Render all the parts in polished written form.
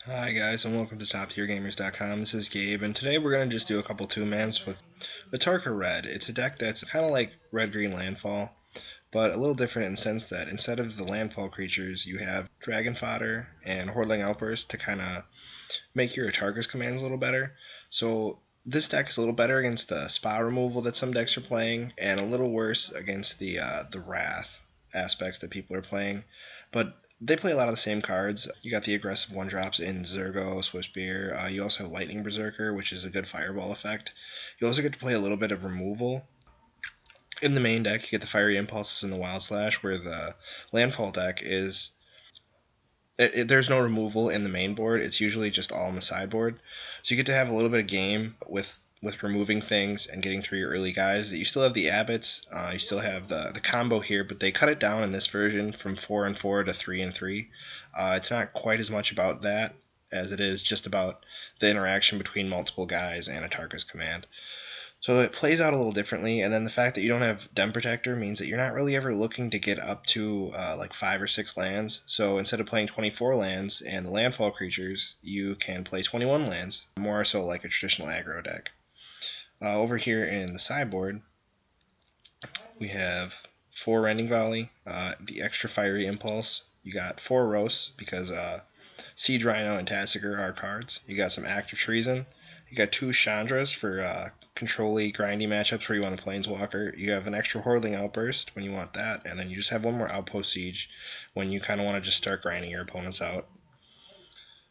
Hi guys, and welcome to TopTierGamers.com. This is Gabe, and today we're going to just do a couple two-mans with Atarka Red. It's a deck that's kind of like Red-Green Landfall, but a little different in the sense that instead of the landfall creatures, you have Dragon Fodder and Hordling Outburst to kind of make your Atarka's commands a little better. So this deck is a little better against the spot removal that some decks are playing, and a little worse against the Wrath aspects that people are playing. But they play a lot of the same cards. You got the aggressive one drops in Zergo, Swiftspear. You also have Lightning Berserker, which is a good fireball effect. You also get to play a little bit of removal. In the main deck, you get the Fiery Impulses and the Wild Slash, where the Landfall deck is there's no removal in the main board. It's usually just all on the sideboard. So you get to have a little bit of game with removing things and getting through your early guys. That you still have the abbots, you still have the combo here, but they cut it down in this version from 4 and 4 to 3 and 3. It's not quite as much about that as it is just about the interaction between multiple guys and Atarka's command. So it plays out a little differently, and then the fact that you don't have Dem Protector means that you're not really ever looking to get up to like 5 or 6 lands. So instead of playing 24 lands and the landfall creatures, you can play 21 lands, more so like a traditional aggro deck. Over here in the sideboard, we have 4 Rending Volley, the extra Fiery Impulse. You got 4 Roasts because Siege Rhino and Tasigur are cards. You got some Active Treason. You got 2 Chandras for control-y, grindy matchups where you want a Planeswalker. You have an extra Hordling Outburst when you want that, and then you just have one more Outpost Siege when you kind of want to just start grinding your opponents out.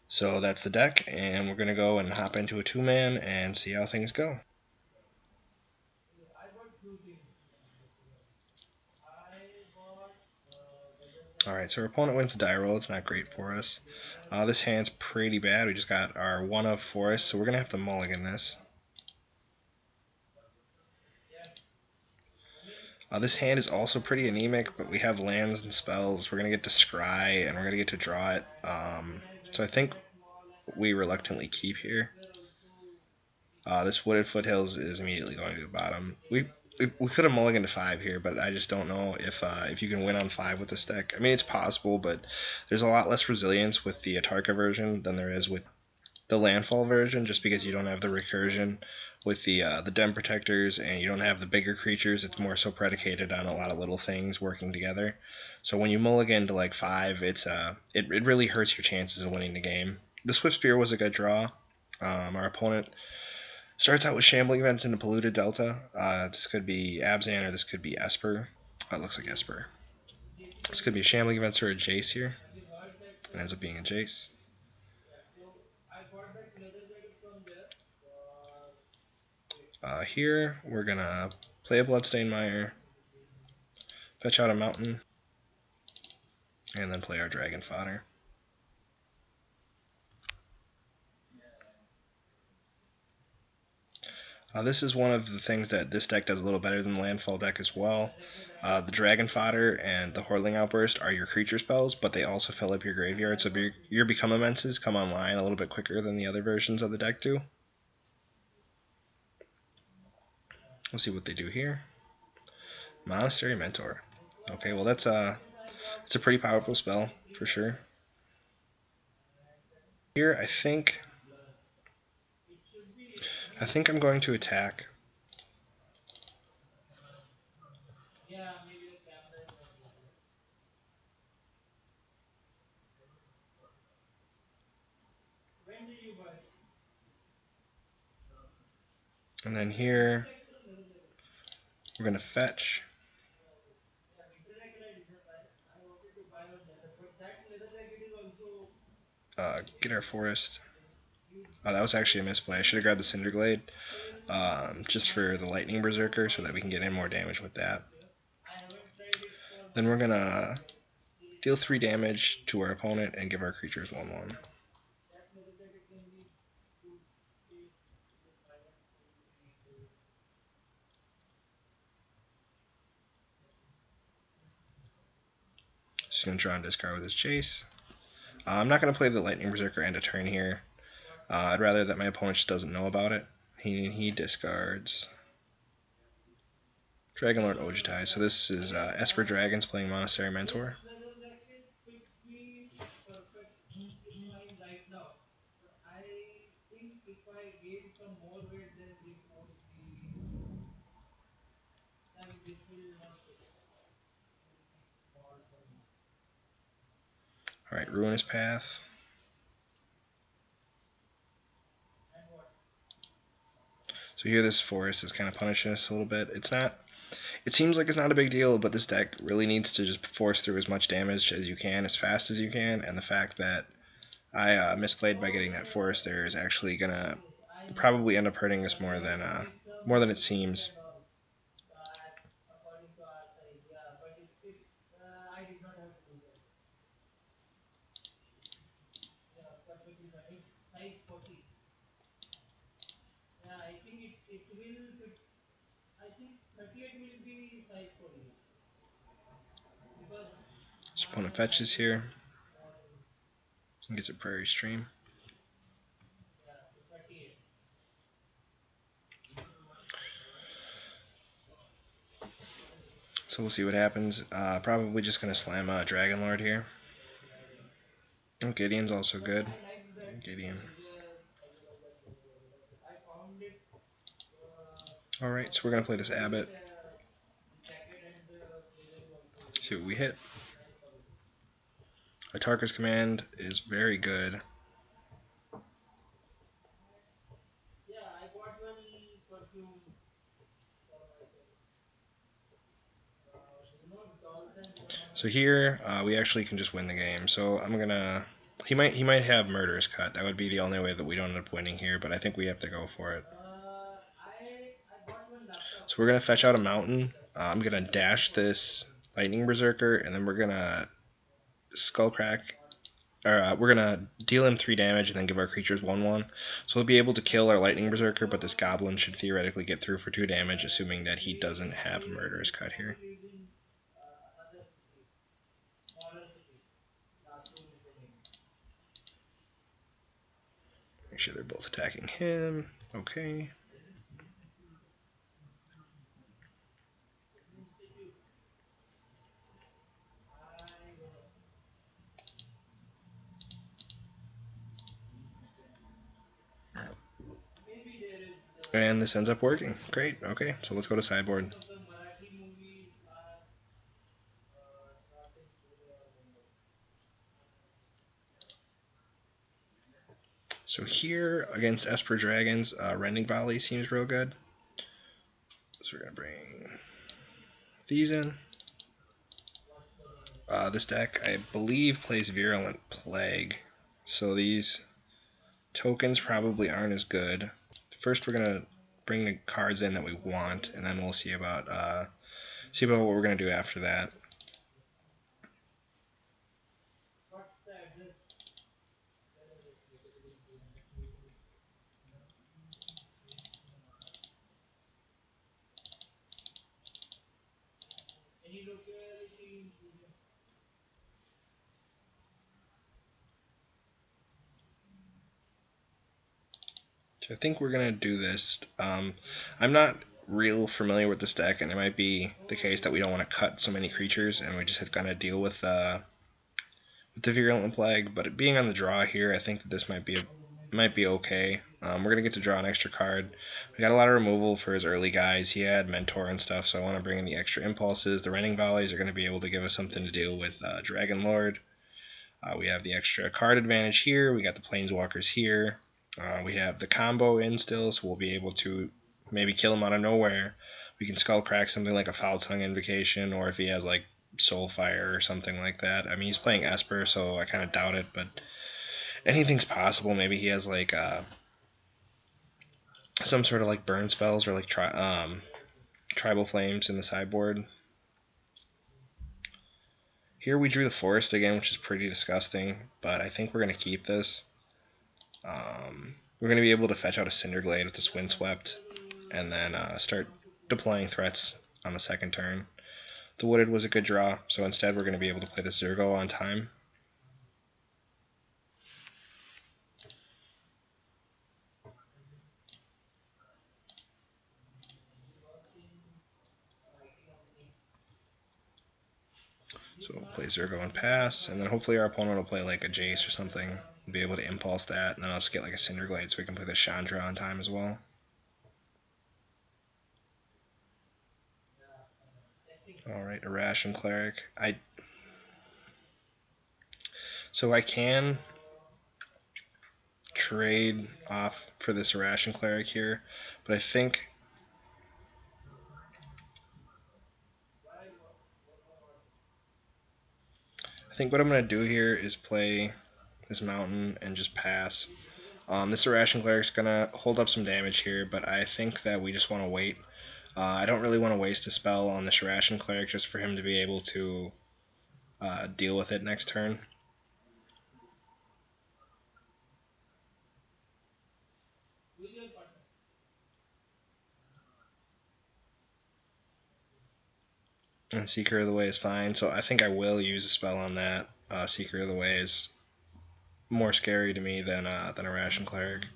So that's the deck, and we're going to go and hop into a two-man and see how things go. Alright, so our opponent wins the die roll. It's not great for us. This hand's pretty bad. We just got our 1 of Forest, so we're going to have to mulligan this. This hand is also pretty anemic, but we have lands and spells. We're going to get to scry, and we're going to get to draw it. So I think we reluctantly keep here. This Wooded Foothills is immediately going to the bottom. We could have mulliganed to 5 here, but I just don't know if you can win on 5 with this deck. I mean, it's possible, but there's a lot less resilience with the Atarka version than there is with the Landfall version, just because you don't have the recursion with the Dem Protectors, and you don't have the bigger creatures. It's more so predicated on a lot of little things working together. So when you mulligan to like 5, it really hurts your chances of winning the game. The Swiftspear was a good draw. Our opponent starts out with Shambling Vents into Polluted Delta. This could be Abzan or this could be Esper. It looks like Esper. This could be a Shambling Vents or a Jace here. It ends up being a Jace. Here, we're going to play a Bloodstained Mire, fetch out a Mountain, and then play our Dragon Fodder. This is one of the things that this deck does a little better than the Landfall deck as well. The Dragon Fodder and the Hordling Outburst are your creature spells, but they also fill up your graveyard, so your Become Immenses come online a little bit quicker than the other versions of the deck do. We'll see what they do here. Monastery Mentor. Okay, well it's a pretty powerful spell for sure. Here, I think I'm going to attack. And then here, we're going to fetch. Get our forest. That was actually a misplay. I should have grabbed the Cinderglade just for the Lightning Berserker so that we can get in more damage with that. Then we're going to deal 3 damage to our opponent and give our creatures 1/1. Just going to draw and discard with his Chase. I'm not going to play the Lightning Berserker end of turn here. I'd rather that my opponent just doesn't know about it. He discards Dragonlord Ojutai. So this is Esper Dragons playing Monastery Mentor. Alright, Ruinous Path. So here this forest is kind of punishing us a little bit. It seems like it's not a big deal, but this deck really needs to just force through as much damage as you can, as fast as you can, and the fact that I misplayed by getting that forest there is actually gonna probably end up hurting us more than it seems. So opponent fetches here and gets a Prairie Stream. So we'll see what happens. Probably just gonna slam Dragon Lord here. Oh, Gideon's also good. Gideon. Alright, so we're gonna play this Abbot. See what we hit. Atarka's Command is very good. So here we actually can just win the game. So I'm gonna. He might have Murderous Cut. That would be the only way that we don't end up winning here. But I think we have to go for it. So we're gonna fetch out a mountain. I'm gonna dash this Lightning Berserker, and then we're gonna Skullcrack. Or we're gonna deal him 3 damage and then give our creatures 1/1. So we'll be able to kill our Lightning Berserker, but this Goblin should theoretically get through for 2 damage, assuming that he doesn't have a Murderous Cut here. Make sure they're both attacking him. Okay. And this ends up working. Great. Okay, so let's go to sideboard. So here, against Esper Dragons, Rending Volley seems real good. So we're going to bring these in. This deck, I believe, plays Virulent Plague. So these tokens probably aren't as good. First, we're going to bring the cards in that we want, and then we'll see about what we're going to do after that. So I think we're going to do this. I'm not real familiar with this deck, and it might be the case that we don't want to cut so many creatures, and we just have to kind of deal with the Virulent Plague. But being on the draw here, I think that this might be okay. We're gonna get to draw an extra card. We got a lot of removal for his early guys. He had Mentor and stuff, so I want to bring in the extra impulses. The Rending Volleys are going to be able to give us something to deal with Dragon Lord. We have the extra card advantage here. We got the Planeswalkers here. We have the combo in still, so we'll be able to maybe kill him out of nowhere. We can Skullcrack something like a Foul Tongue Invocation, or if he has like Soulfire or something like that. I mean, he's playing Esper, so I kind of doubt it, but anything's possible. Maybe he has like some sort of like burn spells or like Tribal Flames in the sideboard. Here we drew the Forest again, which is pretty disgusting, but I think we're going to keep this. We're going to be able to fetch out a Cinderglade with this Windswept, and then start deploying threats on the second turn. The Wooded was a good draw, so instead we're going to be able to play the Zergo on time. So we'll play Zergo and pass, and then hopefully our opponent will play like a Jace or something, be able to impulse that, and then I'll just get like a Cinderglade so we can play the Chandra on time as well. Alright, Irrational Cleric. So I can trade off for this Irrational Cleric here, but I think what I'm going to do here is play this Mountain and just pass. This Irrational Cleric's going to hold up some damage here, but I think that we just want to wait. I don't really want to waste a spell on this Irrational Cleric just for him to be able to deal with it next turn. And Seeker of the Way is fine, so I think I will use a spell on that. Seeker of the Way is more scary to me than Irrational Cleric.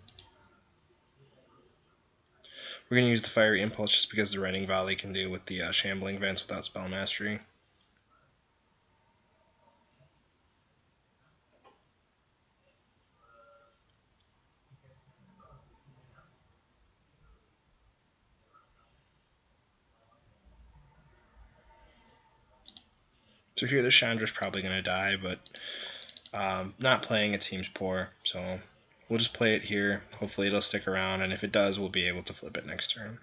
We're going to use the Fiery Impulse just because the Rending Volley can deal with the Shambling Vents without Spell Mastery. So here the Chandra's probably going to die, but not playing it seems poor, so we'll just play it here. Hopefully it'll stick around, and if it does, we'll be able to flip it next turn.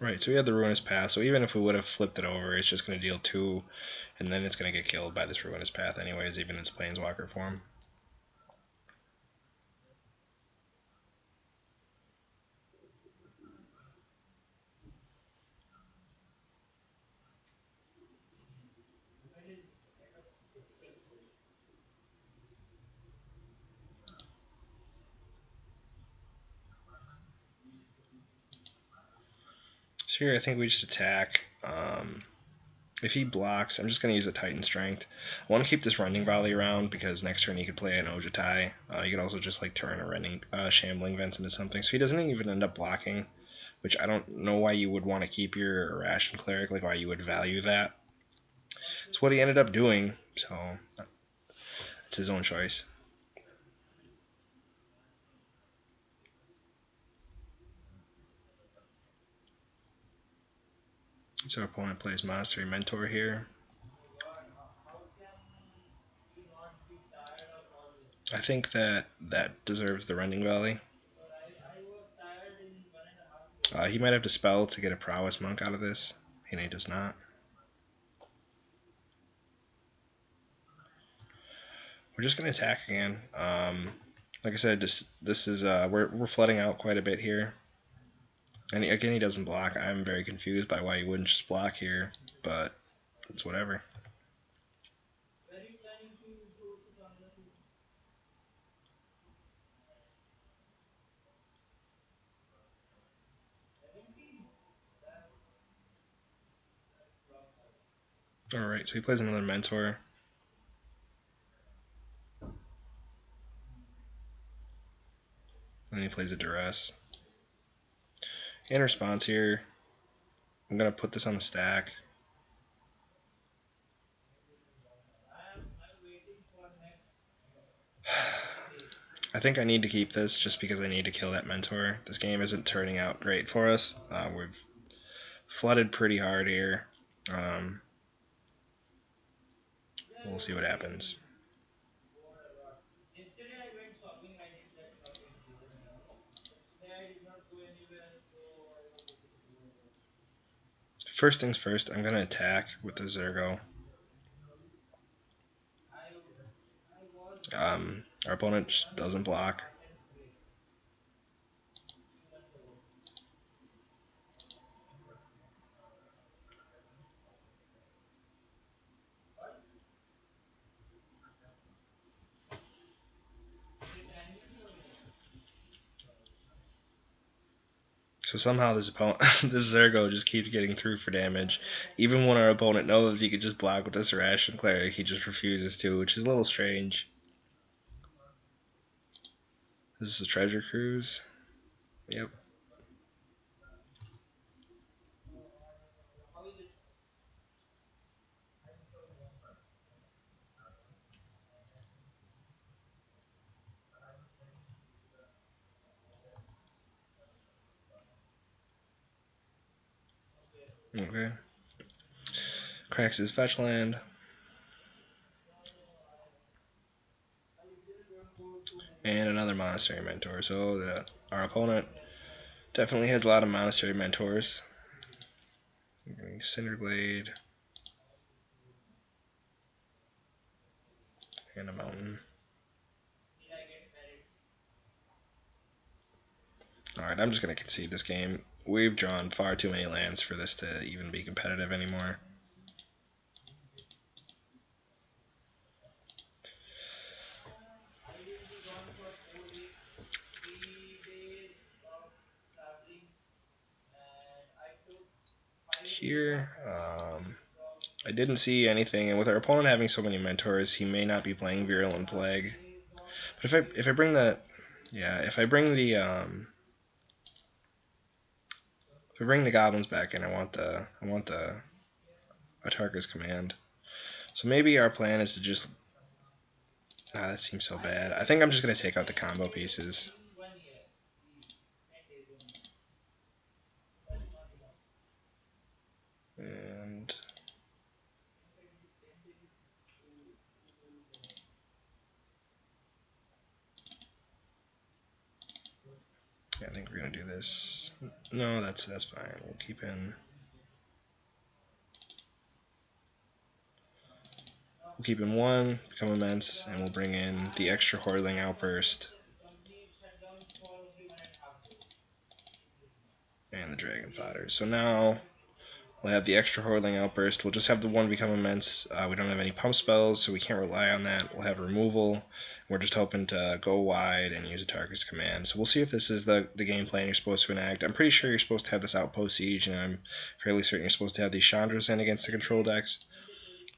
Right, so we had the Ruinous Path, so even if we would have flipped it over, it's just going to deal 2, and then it's going to get killed by this Ruinous Path anyways, even in its Planeswalker form. So here I think we just attack. If he blocks, I'm just going to use a Titan Strength. I want to keep this Rending Volley around because next turn he could play an Ojutai. You could also just like turn a Shambling Vents into something. So he doesn't even end up blocking, which I don't know why you would want to keep your Irrational Cleric, like why you would value that. It's what he ended up doing, so it's his own choice. So our opponent plays Monastery Mentor here. I think that deserves the Rending Volley. He might have to spell to get a Prowess Monk out of this, and he does not. We're just going to attack again. Like I said, this is we're flooding out quite a bit here. And again, he doesn't block. I'm very confused by why he wouldn't just block here, but it's whatever. Alright, so he plays another Mentor. And then he plays a Duress. In response here, I'm going to put this on the stack. I think I need to keep this just because I need to kill that Mentor. This game isn't turning out great for us. We've flooded pretty hard here. We'll see what happens. First things first, I'm going to attack with the Zergo. Our opponent just doesn't block. So somehow this Zergo just keeps getting through for damage. Even when our opponent knows he could just block with this Irrational Cleric, he just refuses to, which is a little strange. This is a treasure cruise. Yep. Okay. Cracks his fetch land. And another Monastery Mentor. So our opponent definitely has a lot of Monastery Mentors. Cinderblade. And a mountain. Alright, I'm just going to concede this game. We've drawn far too many lands for this to even be competitive anymore. Here, I didn't see anything, and with our opponent having so many mentors, he may not be playing Virulent Plague. But if I bring the if I bring the goblins back in, I want the Atarka's Command. So maybe our plan is to just that seems so bad. I think I'm just gonna take out the combo pieces. And yeah, I think we're gonna do this. No, that's fine. We'll keep in. We'll keep in one, become immense, and we'll bring in the extra Hordeling Outburst and the Dragon Fodder. So now we'll have the extra Hordeling Outburst. We'll just have the one become immense. We don't have any pump spells, so we can't rely on that. We'll have removal. We're just hoping to go wide and use Atarka's Command. So we'll see if this is the game plan you're supposed to enact. I'm pretty sure you're supposed to have this Outpost Siege, and I'm fairly certain you're supposed to have these Chandras in against the control decks.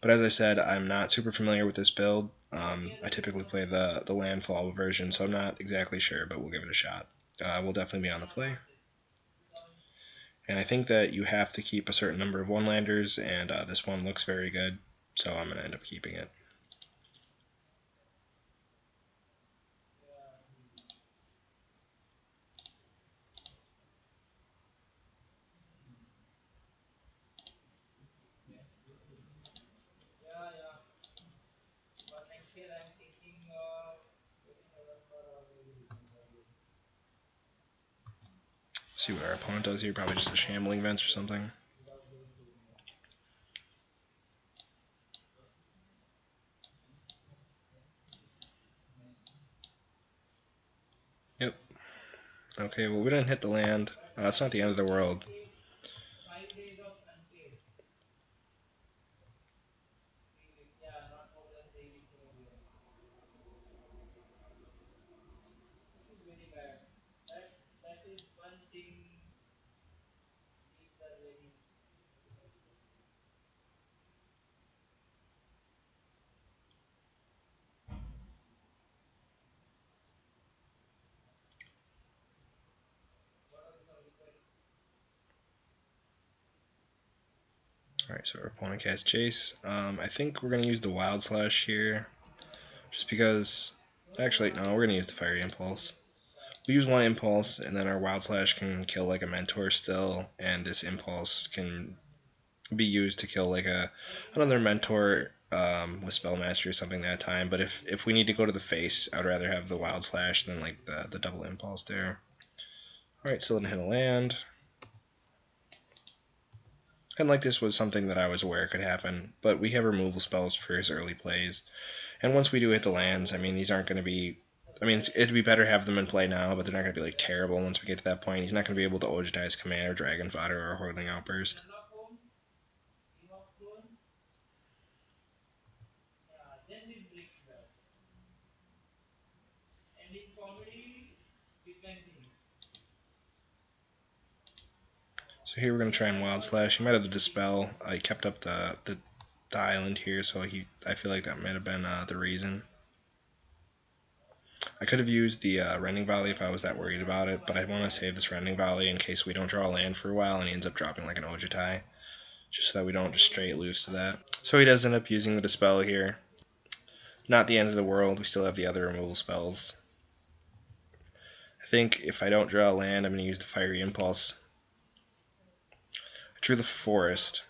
But as I said, I'm not super familiar with this build. I typically play the landfall version, so I'm not exactly sure, but we'll give it a shot. We'll definitely be on the play. And I think that you have to keep a certain number of one-landers, and this one looks very good, so I'm going to end up keeping it. See what our opponent does here, probably just a Shambling Vents or something. Yep. Okay, well we didn't hit the land. It's not the end of the world. Alright, so our opponent casts Chase. I think we're going to use the Wild Slash here, just because... Actually, no, we're going to use the Fiery Impulse. We use one Impulse, and then our Wild Slash can kill like a Mentor still, and this Impulse can be used to kill like another Mentor with Spell Mastery or something that time. But if we need to go to the face, I'd rather have the Wild Slash than like the double Impulse there. Alright, still didn't hit a land. And like this was something that I was aware could happen, but we have removal spells for his early plays. And once we do hit the lands, I mean, these aren't going to be... I mean, it'd be better to have them in play now, but they're not going to be like terrible once we get to that point. He's not going to be able to Ojedize Command or Dragon Fodder or Hordeling Outburst. So here we're going to try and Wild Slash. He might have the Dispel. He kept up the island here, so I feel like that might have been the reason. I could have used the Rending Volley if I was that worried about it, but I want to save this Rending Volley in case we don't draw land for a while and he ends up dropping like an Ojutai, just so that we don't just straight lose to that. So he does end up using the Dispel here. Not the end of the world, we still have the other removal spells. I think if I don't draw land, I'm going to use the Fiery Impulse. I drew the Forest.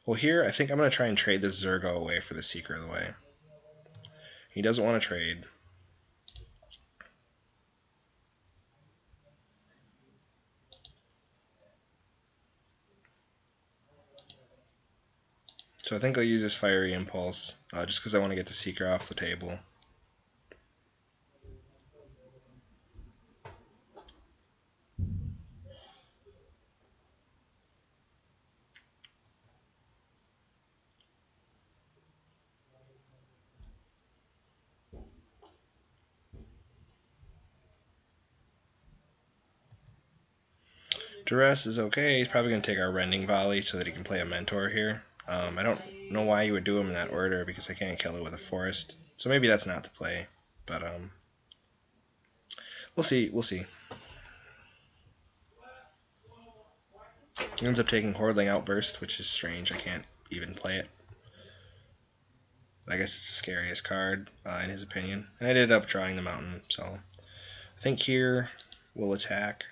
Well, here I think I'm going to try and trade this Zergo away for the Seeker of the Way. He doesn't want to trade. So I think I'll use this Fiery Impulse, just because I want to get the Seeker off the table. Duress is okay. He's probably going to take our Rending Volley so that he can play a Mentor here. I don't know why you would do him in that order because I can't kill it with a Forest. So maybe that's not the play. But we'll see. We'll see. He ends up taking Hordeling Outburst, which is strange. I can't even play it. But I guess it's the scariest card in his opinion. And I ended up drawing the Mountain. So I think here we'll attack.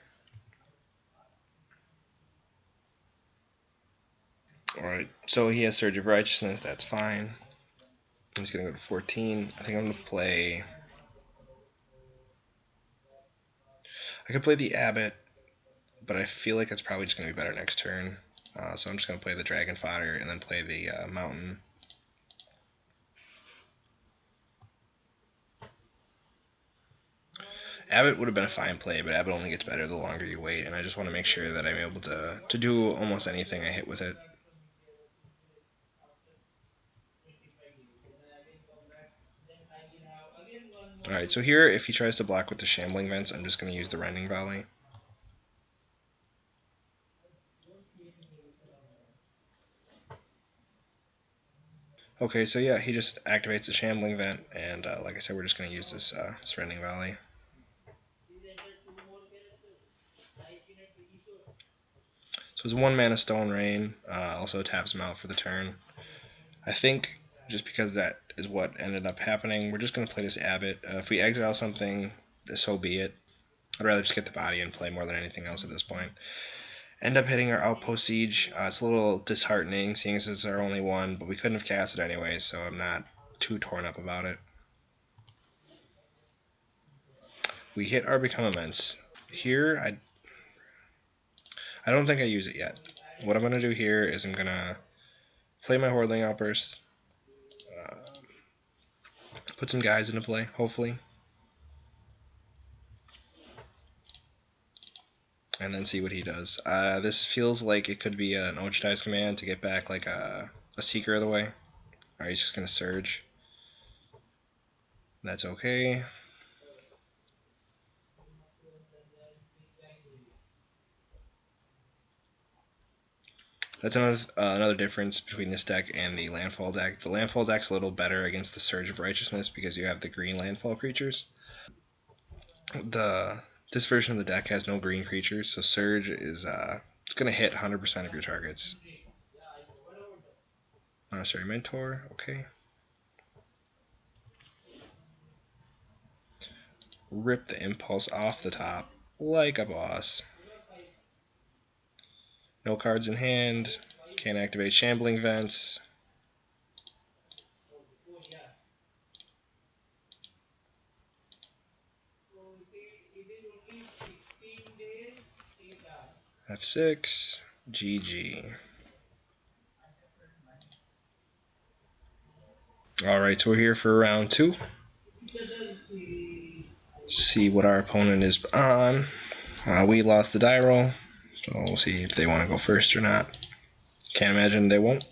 Alright, so he has Surge of Righteousness, that's fine. He's going to go to 14. I think I'm going to play... I could play the Abbot, but I feel like it's probably just going to be better next turn. So I'm just going to play the Dragon Fodder and then play the Mountain. Abbot would have been a fine play, but Abbot only gets better the longer you wait, and I just want to make sure that I'm able to do almost anything I hit with it. Alright, so here, if he tries to block with the Shambling Vents, I'm just going to use the Rending Volley. Okay, so yeah, he just activates the Shambling Vent, and like I said, we're just going to use this Rending Volley. So it's 1 mana Stone Rain, also taps him out for the turn. I think just because that is what ended up happening, we're just going to play this Abbot. If we exile something, so be it. I'd rather just get the body and play more than anything else at this point. End up hitting our Outpost Siege. It's a little disheartening, seeing as it's our only one, but we couldn't have cast it anyway, so I'm not too torn up about it. We hit our Become Immense. Here, I don't think I use it yet. What I'm going to do here is I'm going to play my Hordeling Outburst, put some guys into play, hopefully, and then see what he does. This feels like it could be an Ojutai's command to get back like a Seeker of the Way. Alright, he's just going to Surge. That's okay. That's another difference between this deck and the Landfall deck. The Landfall deck's a little better against the Surge of Righteousness because you have the green Landfall creatures. This version of the deck has no green creatures, so Surge is it's going to hit 100% of your targets. Monastery Mentor, okay. Rip the Impulse off the top like a boss. No cards in hand. Can't activate Shambling Vents. F6. GG. Alright, so we're here for round 2. See what our opponent is on. We lost the die roll, so we'll see if they want to go first or not. Can't imagine they won't.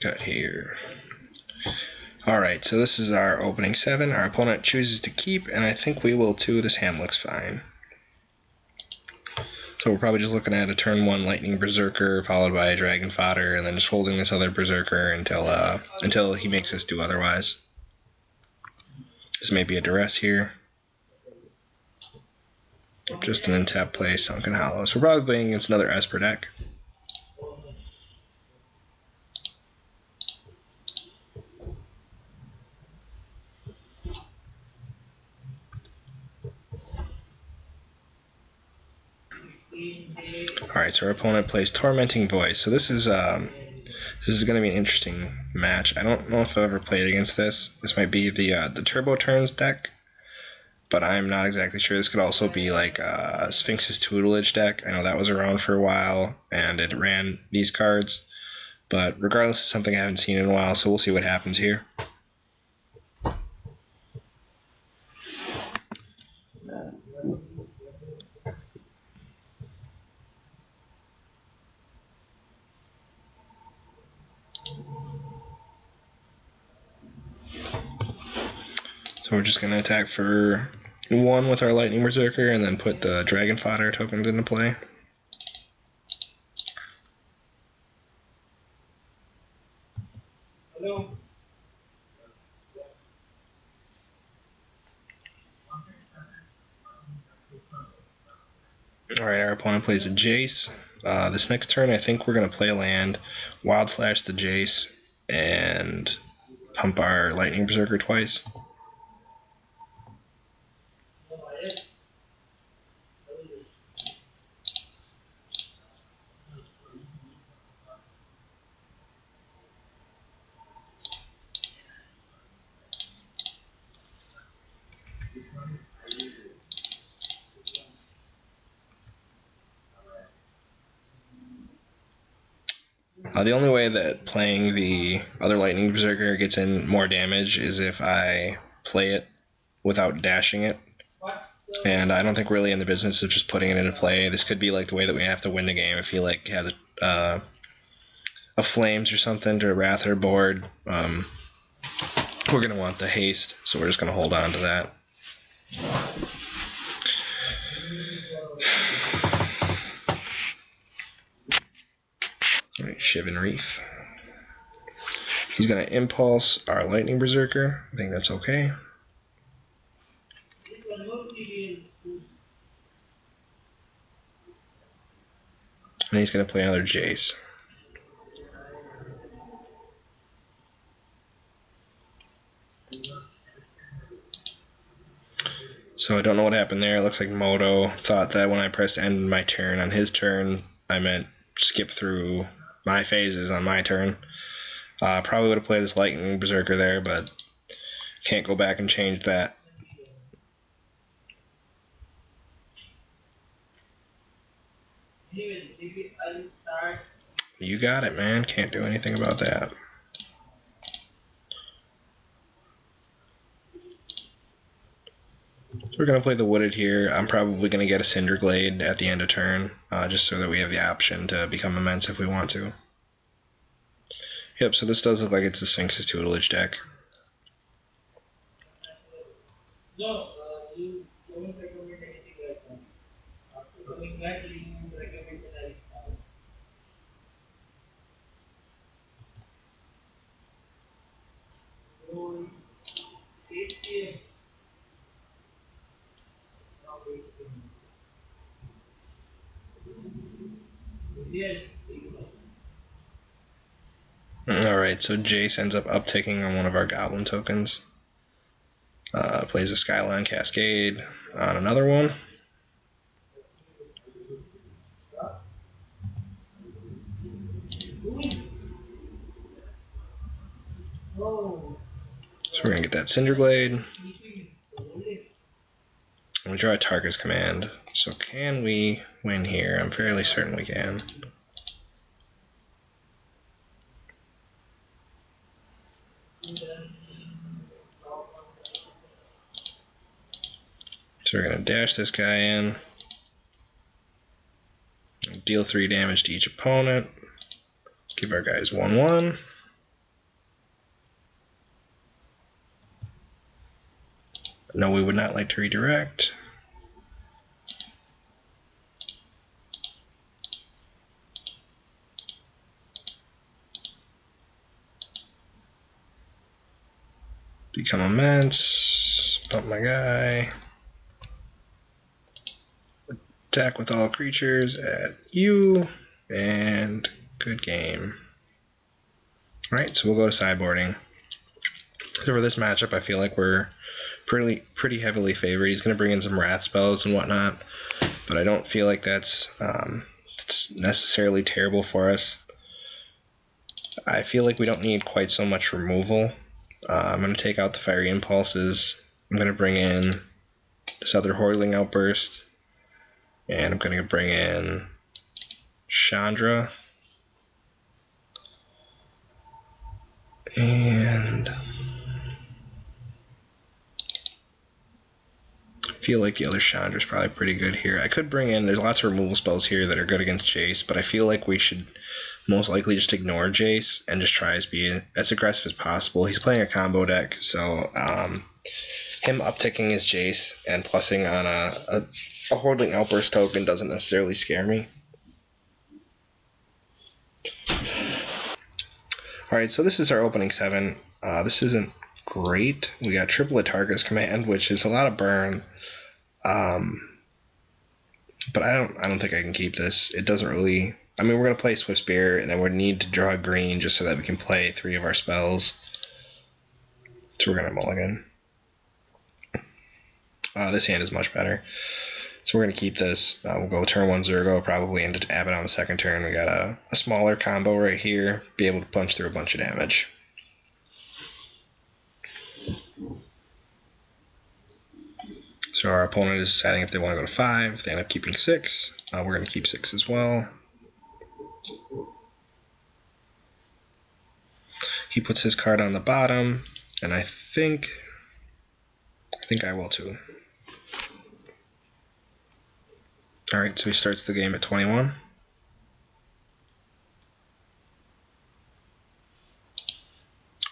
Cut here. Alright, so this is our opening 7. Our opponent chooses to keep, and I think we will too. This hand looks fine. So we're probably just looking at a turn 1 Lightning Berserker, followed by a Dragon Fodder, and then just holding this other Berserker until he makes us do otherwise. This may be a Duress here. Just an untap play, Sunken Hollow. So we're probably playing against another Esper deck. Alright, so our opponent plays Tormenting Voice. So this is going to be an interesting match. I don't know if I've ever played against this. This might be the Turbo Turns deck, but I'm not exactly sure. This could also be like Sphinx's Tutelage deck. I know that was around for a while, and it ran these cards. But regardless, it's something I haven't seen in a while, so we'll see what happens here. So we're just going to attack for 1 with our Lightning Berserker, and then put the Dragon Fodder tokens into play. Hello. Alright, our opponent plays a Jace. This next turn, I think we're going to play a land, Wild Slash the Jace, and pump our Lightning Berserker twice. The only way that playing the other Lightning Berserker gets in more damage is if I play it without dashing it. And I don't think really in the business of just putting it into play. This could be like the way that we have to win the game if he like has a Flames or something to Wrather board. We're going to want the haste, so we're just going to hold on to that. Alright, Shivan Reef. He's going to impulse our Lightning Berserker. I think that's okay. And he's going to play another Jace. So I don't know what happened there. It looks like Moto thought that when I pressed end my turn on his turn, I meant skip through my phases on my turn. Probably would have played this Lightning Berserker there, but can't go back and change that. You got it, man. Can't do anything about that. So we're going to play the Wooded here. I'm probably going to get a Cinderglade at the end of turn, just so that we have the option to become immense if we want to. Yep, so this does look like it's the Sphinx's Tutelage deck. No, you don't recommend anything right now. After going back, you recommend the nice now. So, 8 p.m. Now 8 p.m. Yes. Alright, so Jace ends up uptaking on one of our Goblin tokens. Plays a Skyline Cascade on another one. Oh. So we're going to get that Cinderglade. And we draw a Tarka's Command. So can we win here? I'm fairly certain we can. So we're going to dash this guy in. Deal 3 damage to each opponent. Give our guys 1/1. No, we would not like to redirect. Become immense. Bump my guy. Attack with all creatures at you. And good game. Alright, so we'll go to sideboarding. So for this matchup, I feel like we're pretty heavily favored. He's going to bring in some rat spells and whatnot, but I don't feel like that's necessarily terrible for us. I feel like we don't need quite so much removal. I'm going to take out the Fiery Impulses. I'm going to bring in this other Hordeling Outburst, and I'm going to bring in Chandra. And I feel like the other Chandra is probably pretty good here. I could bring in, there's lots of removal spells here that are good against Jace, but I feel like we should most likely just ignore Jace and just try to be as aggressive as possible. He's playing a combo deck, so him upticking his Jace and plussing on a Hordeling Outburst token doesn't necessarily scare me. Alright, so this is our opening 7. This isn't great. We got triple Atarka's Command, which is a lot of burn. But I don't think I can keep this. It doesn't really... I mean, we're going to play Swift Spear, and then we need to draw green just so that we can play 3 of our spells. So we're going to mulligan. This hand is much better. So we're going to keep this. We'll go turn 1 Zergo, probably into Abbott on the second turn. We got a smaller combo right here. Be able to punch through a bunch of damage. So our opponent is deciding if they want to go to 5. They end up keeping 6. We're going to keep 6 as well. He puts his card on the bottom, and I think I will too. Alright, so he starts the game at 21.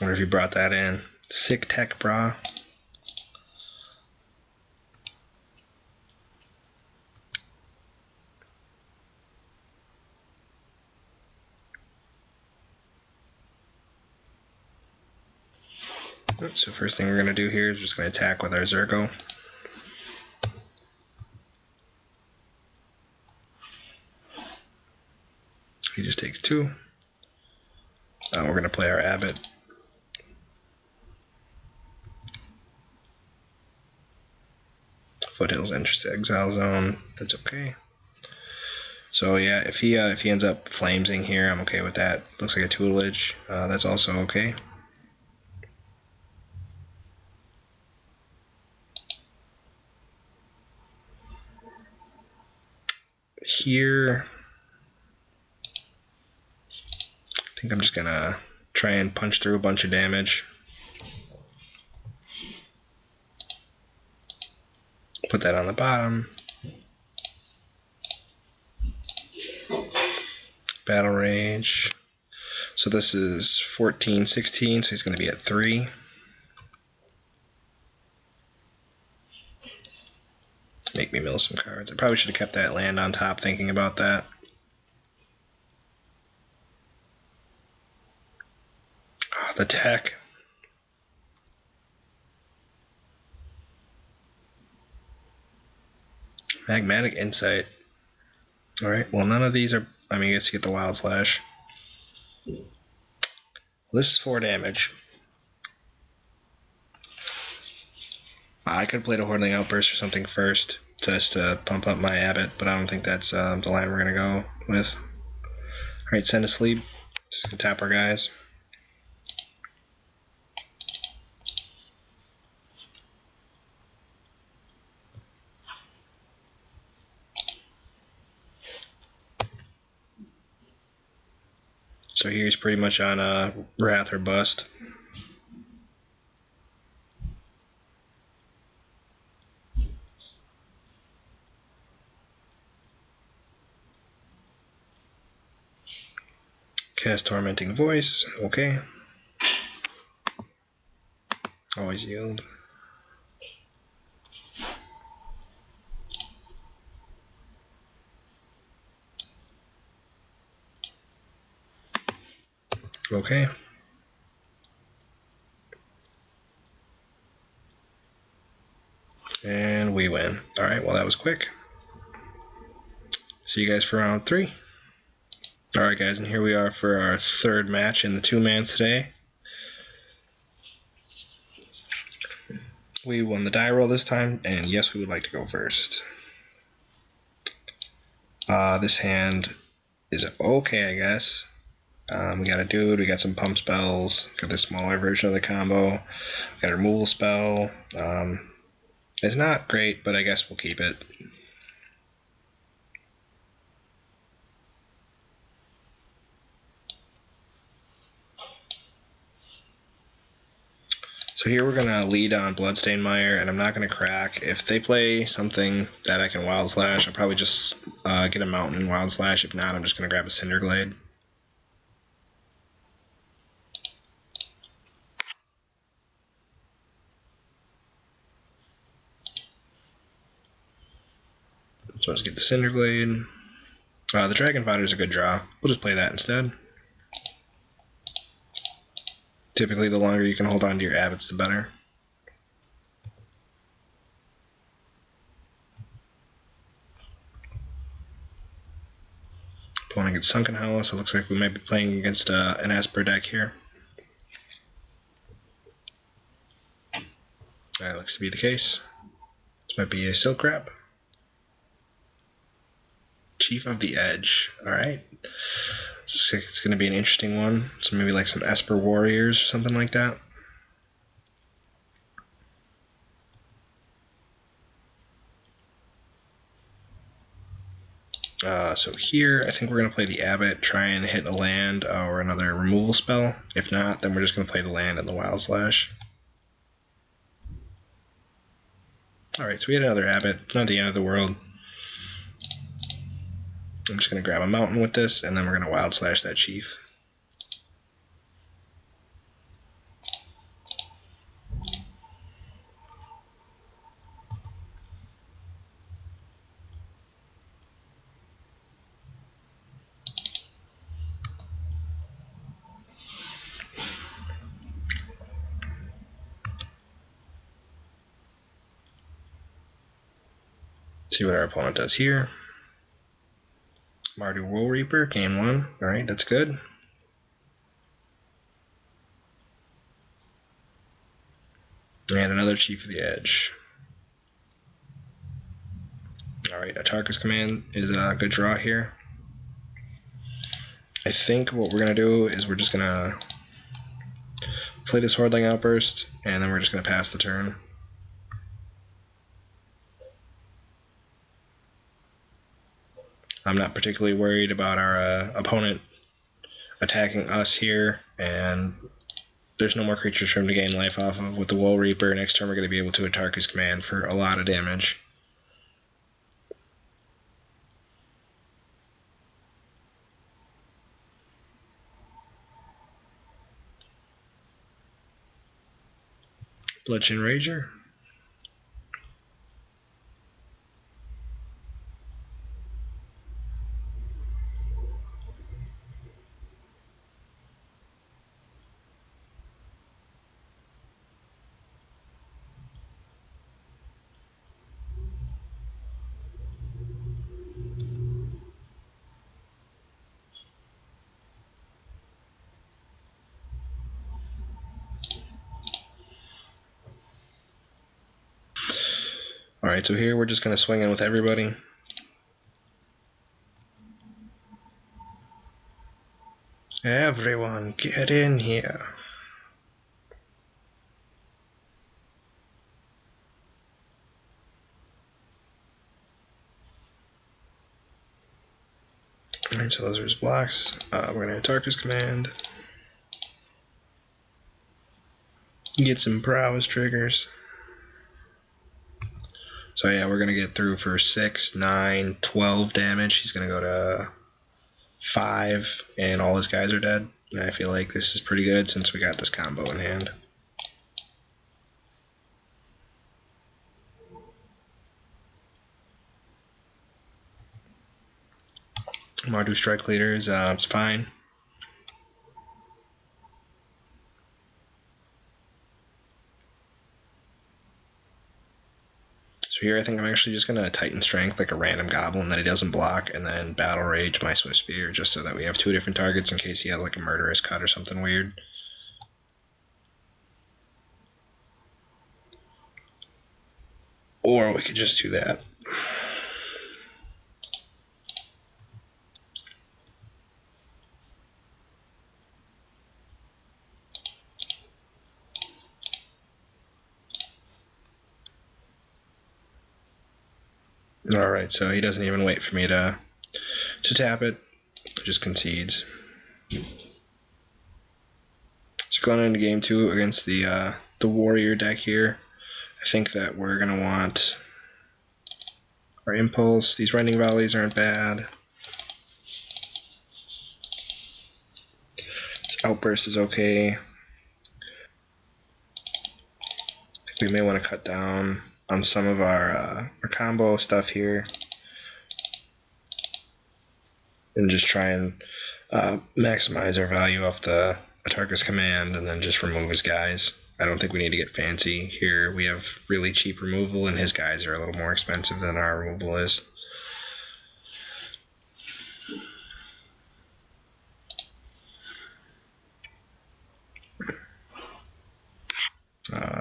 Wonder if he brought that in. Sick tech, brah. So first thing we're going to do here is just going to attack with our Zergo. He just takes 2. We're going to play our Abbott. Foothills enters the exile zone. That's okay. So yeah, if he ends up flamesing here, I'm okay with that. Looks like a tutelage. That's also okay. Here, I think I'm just gonna try and punch through a bunch of damage. Put that on the bottom. Battle Rage. So this is 14, 16, so he's going to be at 3. Make me mill some cards. I probably should have kept that land on top thinking about that. Oh, the tech. Magmatic Insight. Alright, well none of these are... I mean, I guess you get the Wild Slash. This is 4 damage. I could have played a Hordeling Outburst or something first just to pump up my Abbott, but I don't think that's the line we're going to go with. Alright, send to sleep. Just going to tap our guys. So here's pretty much on Wrath or Bust. Cast Tormenting Voice. Okay. Always yield. Okay. And we win. Alright, well that was quick. See you guys for round 3. Alright guys, and here we are for our third match in the 2-mans today. We won the die roll this time, and yes, we would like to go first. This hand is okay, I guess. We got a dude, we got some pump spells, got the smaller version of the combo, got a removal spell. It's not great, but I guess we'll keep it. So here we're going to lead on Bloodstained Mire, and I'm not going to crack. If they play something that I can Wild Slash, I'll probably just get a Mountain and Wild Slash. If not, I'm just going to grab a Cinderglade. So let's get the Cinderglade. The Dragon Fighter is a good draw. We'll just play that instead. Typically, the longer you can hold on to your Abbots, the better. Opponent gets Sunken Hollow, so it looks like we might be playing against an Esper deck here. That looks to be the case. This might be a Silk Wrap. Chief of the Edge. Alright. It's going to be an interesting one. So maybe like some Esper Warriors or something like that. So here, I think we're going to play the Abbot, try and hit a land or another removal spell. If not, then we're just going to play the land and the Wild Slash. Alright, so we had another Abbot. Not the end of the world. I'm just going to grab a Mountain with this, and then we're going to Wild Slash that Chief. See what our opponent does here. Mardu Woe Reaper, game 1. Alright, that's good. And another Chief of the Edge. Alright, Atarka's Command is a good draw here. I think what we're going to do is we're just going to play this Hordling Outburst, and then we're just going to pass the turn. I'm not particularly worried about our opponent attacking us here, and there's no more creatures for him to gain life off of. With the Woe Reaper, next turn we're going to be able to attack his command for a lot of damage. Bloodchin Rager. Alright, so here we're just going to swing in with everybody. Everyone, get in here. Alright, so those are his blocks. We're going to attack his command. Get some prowess triggers. So yeah, we're going to get through for 6, 9, 12 damage. He's going to go to 5 and all his guys are dead. And I feel like this is pretty good since we got this combo in hand. Mardu Strike Leader is it's fine. So here I think I'm actually just going to Titan Strength like a random goblin that he doesn't block, and then Battle Rage my Swift Spear just so that we have 2 different targets in case he has like a Murderous Cut or something weird. Or we could just do that. Alright, so he doesn't even wait for me to tap it, just concedes. So going into game 2 against the warrior deck here, I think that we're going to want our Impulse. These Rending Volleys aren't bad. This Outburst is okay. We may want to cut down on some of our combo stuff here and just try and maximize our value off the Atarka's command and then just remove his guys. I don't think we need to get fancy here. We have really cheap removal and his guys are a little more expensive than our removal is.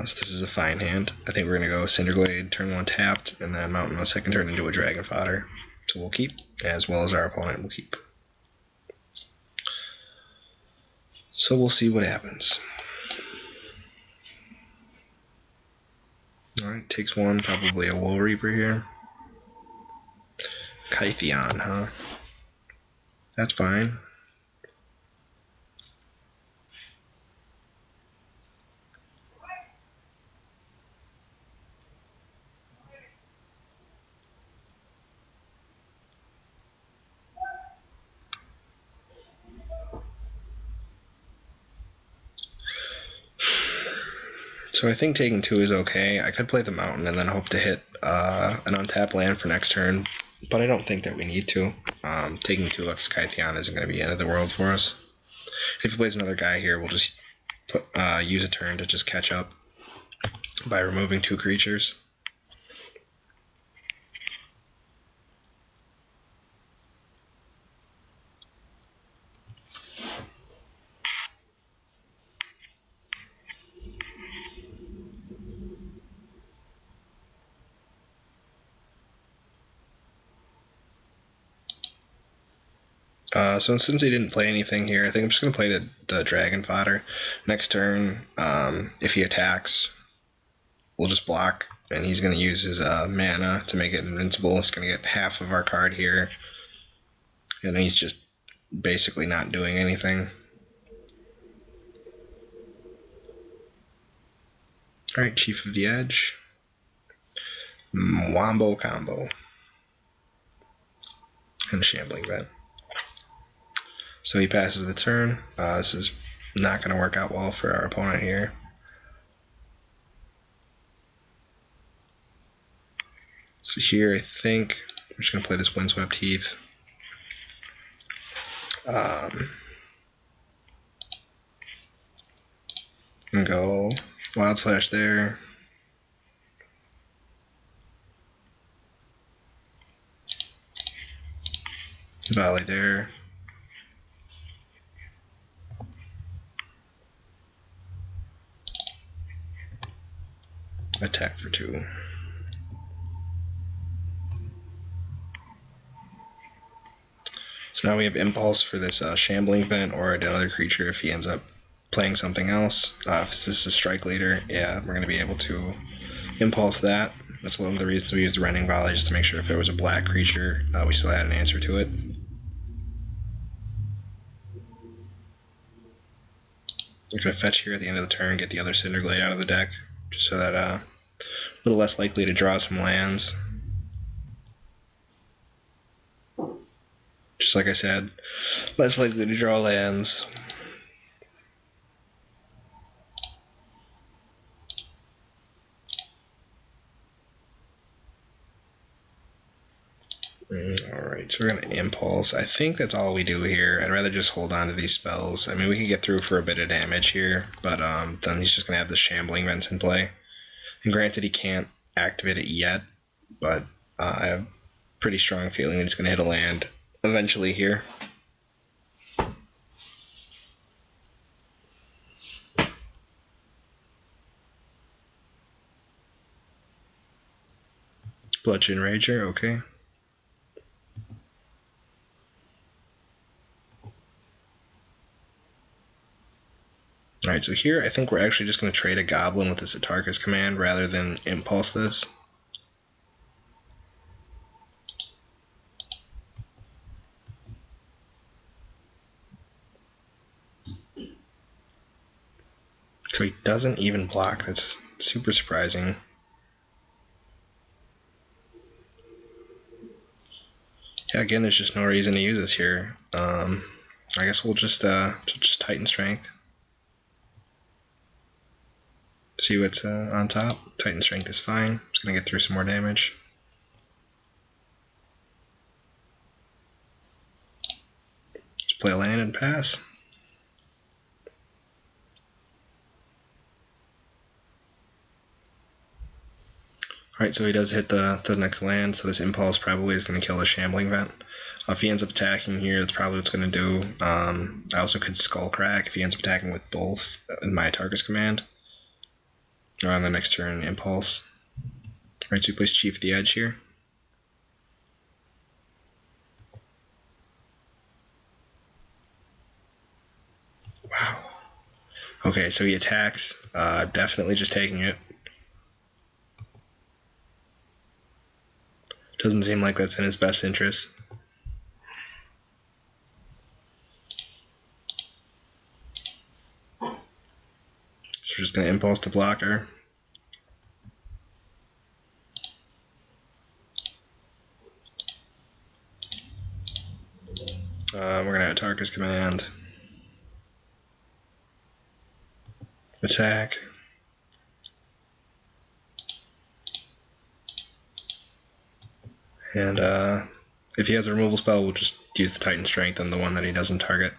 So this is a fine hand. I think we're going to go Cinderglade, turn 1 tapped, and then Mountain on second turn into a Dragon Fodder. So we'll keep, as well as our opponent will keep. So we'll see what happens. Alright, takes 1, probably a Woe Reaper here. Kytheon, huh? That's fine. So I think taking 2 is okay. I could play the Mountain and then hope to hit an untapped land for next turn, but I don't think that we need to. Taking 2 left Skytheon isn't going to be end of the world for us. If he plays another guy here, we'll just use a turn to just catch up by removing 2 creatures. So since he didn't play anything here, I think I'm just going to play the Dragon Fodder. Next turn, if he attacks, we'll just block, and he's going to use his mana to make it invincible. He's going to get half of our card here, and he's just basically not doing anything. Alright, Chief of the Edge. Wombo combo. And a Shambling Vent. So he passes the turn. This is not going to work out well for our opponent here. So here I think I'm just going to play this Windswept Heath. And go Wild Slash there. Volley there. Attack for 2. So now we have Impulse for this Shambling Vent or another creature if he ends up playing something else. If this is a Strike Leader, yeah, we're going to be able to Impulse that. That's one of the reasons we use the Rending Volley, just to make sure if it was a black creature, we still had an answer to it. We're going to fetch here at the end of the turn, get the other Cinderglade out of the deck, just so that a little less likely to draw some lands. Just like I said, less likely to draw lands. Alright, so we're going to Impulse. I think that's all we do here. I'd rather just hold on to these spells. I mean, we could get through for a bit of damage here, but then he's just going to have the Shambling Vents in play. And granted, he can't activate it yet, but I have a pretty strong feeling that he's going to hit a land eventually here. Bludgeon Rager, okay. Alright, so here I think we're actually just going to trade a Goblin with this Atarka's Command rather than Impulse this. So he doesn't even block. That's super surprising. Yeah, again, there's just no reason to use this here. I guess we'll just Titan Strength. See what's on top. Titan Strength is fine. Just gonna get through some more damage. Just play a land and pass. Alright, so he does hit the next land, so this Impulse probably is going to kill the Shambling Vent. If he ends up attacking here, that's probably what's going to do. I also could Skullcrack if he ends up attacking with both in my Atarka's Command. Or on the next turn, Impulse. Alright, so he plays Chief of the Edge here. Wow. Okay, so he attacks. Definitely just taking it. Doesn't seem like that's in his best interest. So we're just going to Impulse to block her. We're going to have Atarka's Command. Attack. And if he has a removal spell, we'll just use the Titan Strength on the one that he doesn't target.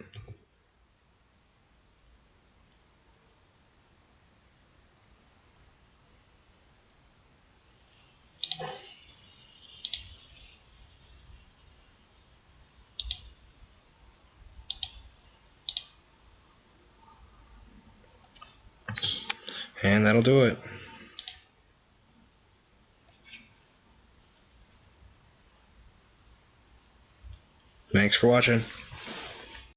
And that'll do it. Thanks for watching.